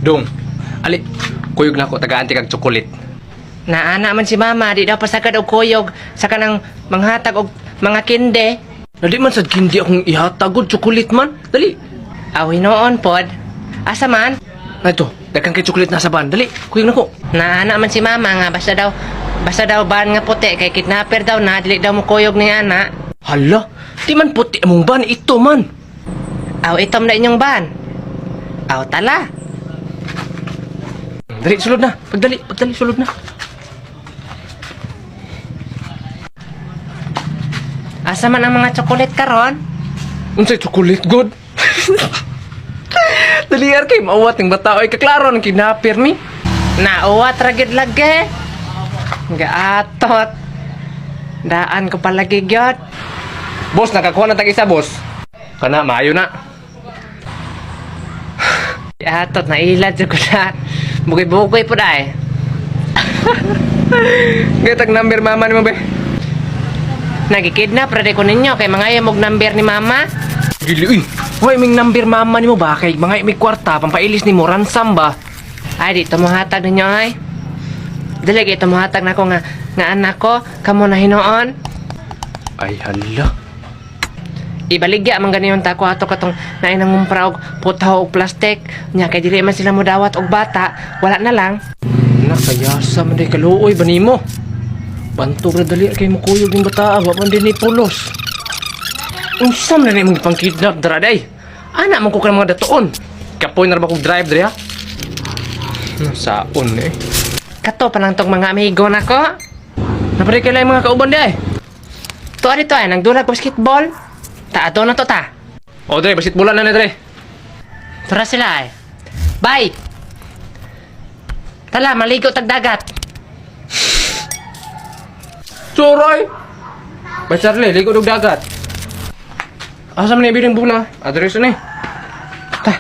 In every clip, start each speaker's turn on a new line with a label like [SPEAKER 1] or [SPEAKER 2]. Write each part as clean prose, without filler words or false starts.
[SPEAKER 1] Dong, ali, kuyog na ko, tagaan ti kag tsokolit.
[SPEAKER 2] Naana man si mama, di daw pasagad og kuyog, sa kanang manghatag og mga kinde.
[SPEAKER 1] Dali man sad kindi akong ihatag og tsokolit man. Dali.
[SPEAKER 2] Awi noon pod. Asa man?
[SPEAKER 1] Na ito, dagang kay tsokolit na sa ban. Dali, kuyog na ko.
[SPEAKER 2] Naana man si mama nga basta daw ban nga puti kay kidnapper daw na dili daw mo kuyog ni ana.
[SPEAKER 1] Hala, di man puti among ban, ito man.
[SPEAKER 2] Aw itom na inyong ban. Aw tala.
[SPEAKER 1] Dali, sulod na. Pagdali, sulod na.
[SPEAKER 2] Asa man ang mga tsokolit karon?
[SPEAKER 1] Unsay tsokolit, good? Dali, kay maawat ng bata. Ay, kaklaro ng kidnapper ni.
[SPEAKER 2] Nauwat ragid lagi. Gaatot. Daan ko palagi gyud.
[SPEAKER 1] Boss, nakakuha na tag isa, boss. Kana, maayo na.
[SPEAKER 2] Atot na ilad jud ko na. Bugoy-bugoy po dai.
[SPEAKER 1] Gaya tag number mama ni mo, be.
[SPEAKER 2] Nagikidnap rade ko ninyo kay mga yamog number ni mama.
[SPEAKER 1] Gili, uy. Huwag ming number mama ni mo ba? Kay mga may kwarta, pampailis ni mo, ransom ba?
[SPEAKER 2] Ay dito mo hatag ninyo ay. Dili ito mo hatag na ko nga anak ko kamo na hinoon.
[SPEAKER 1] Ay, hala.
[SPEAKER 2] Ibaligya man ganiyon ta ko ato katong nainangumpra og putaw og plastic nya kay dili man sila mo dawat og bata, wala na lang.
[SPEAKER 1] Nakayasa man day kaluoy ba nimo? Bantog na dali kay mo kuyog ning bata, wa man din ni pulos. Unsam na ni mong pang-kidnap dra day. Ana man ko kan mga datoon. Kapoy na ba kog drive dre ha? Saon eh.
[SPEAKER 2] Kato pa lang tong mga amigo nako.
[SPEAKER 1] Napare kay mga kauban day.
[SPEAKER 2] To dito ay nagdulag basketball. Ta ato na to ta.
[SPEAKER 1] O dre, basit bulan na dre.
[SPEAKER 2] Tara sila ay. Bye. Tala maligo tag dagat.
[SPEAKER 1] Suroy! Bay Charlie, ligo dog dagat. Asa man ni biring buna? Adres ni. Ta.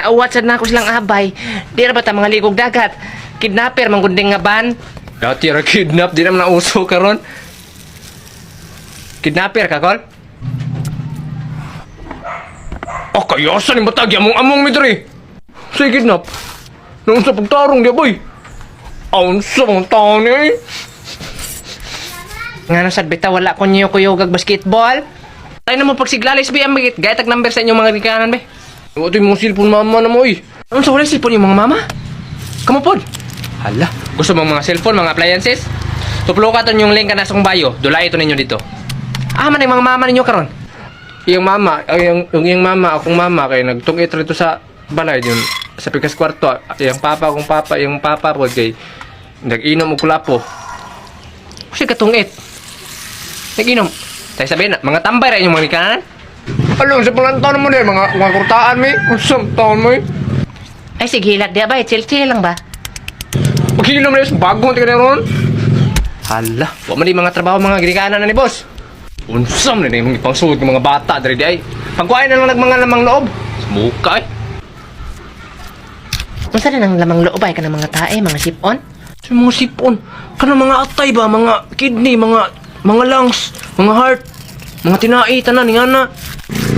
[SPEAKER 2] Nauwat sad na ako silang abay. Di ra ba ta mga ligog dagat? Kidnapper man gunding nga ban.
[SPEAKER 1] Dati ra kidnap, di naman nauso karon. Kidnapper ka, Kol? Oh, kayasan yung batagi among mi dre. Sige, kidnap. Nung sa pagtarong di boy. Aun sa mga taon eh.
[SPEAKER 2] Nga nang sad bitaw wala ko niyo kuyog basketball.
[SPEAKER 1] Tayo naman pagsiglalis ba yung magit. Gaya tag number sa inyong mga rikanan be. Ito yung mga cellphone mama na mo eh. Ano sa wala cellphone yung mga mama? Kamupod. Hala, gusto mong mga cellphone, mga appliances? Tuplo ka to yung link ka na sa kong bio. Dulay ito ninyo dito.
[SPEAKER 2] Man ang mga mama ninyo karon.
[SPEAKER 1] Yung mama, yung mama, akong mama, kaya nagtungit rito sa balay yun. Sa pikas kwarto, yung papa po, kay nag-inom og kulapo.
[SPEAKER 2] Kasi katungit.
[SPEAKER 1] Nag-inom. Tayo sabihin na, mga tambay rin yung mga nikanan. Alam, sa palang taon mo din, mga kurtaan mo eh. Usam taon mo eh.
[SPEAKER 2] Ay sige hilat di ba? Chill lang ba?
[SPEAKER 1] Pag-inom na yun, bagong tika na ron. Hala, wala man mga trabaho, mga ginikanan na ni boss. Unsam na yung ipangsuod ng mga bata dari di ay. Pagkuhain na lang mga lamang loob. Smuka eh.
[SPEAKER 2] Unsa na nang lamang loob ay ka ng mga tae, mga sipon?
[SPEAKER 1] Sa mga sipon, kanang mga atay ba, mga kidney, mga lungs, mga heart, mga tinai, tanan, nga na.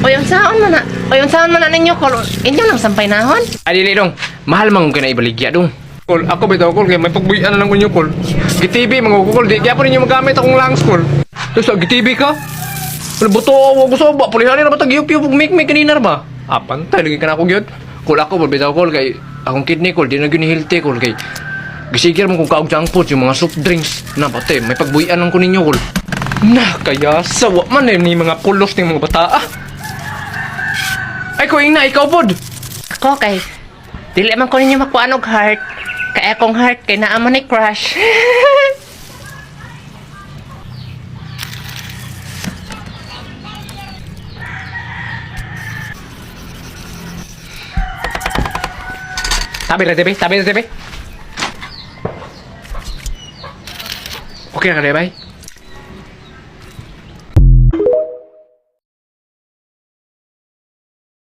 [SPEAKER 2] Oy unsaon man na ninyo kol? Inyo lang sampay nahon?
[SPEAKER 1] Ay, dili dong, mahal mang kung kinaibaligya dong. Kol, ako bitaw kol, kaya may pagbuyan na lang kunyo kol. GTV, mga kol, di kaya po ninyo magamit akong lungs kol. Tapos sa GTV ka? Wala buto, wag gusto ba? Pulihan na ba tag-yup-yup, make kanina ba? Pantay, lagi ka na ako gyud. Kol ako, bitaw kol, kay akong kidney kol, di na ginihilti kol, kay gisigir mo kung kaog junk food, yung mga soft drinks. Na, pati, may pagbuyan lang ko ninyo kol. Na, kaya sawa man eh, ni mga pulos ng mga bata Ay, kuing na, ikaw pod.
[SPEAKER 2] Ako kay dili man ko ninyo makuan og heart. Kay akong heart kay naa man ni crush.
[SPEAKER 1] Tabi na, tabi. Okay na ka, bay?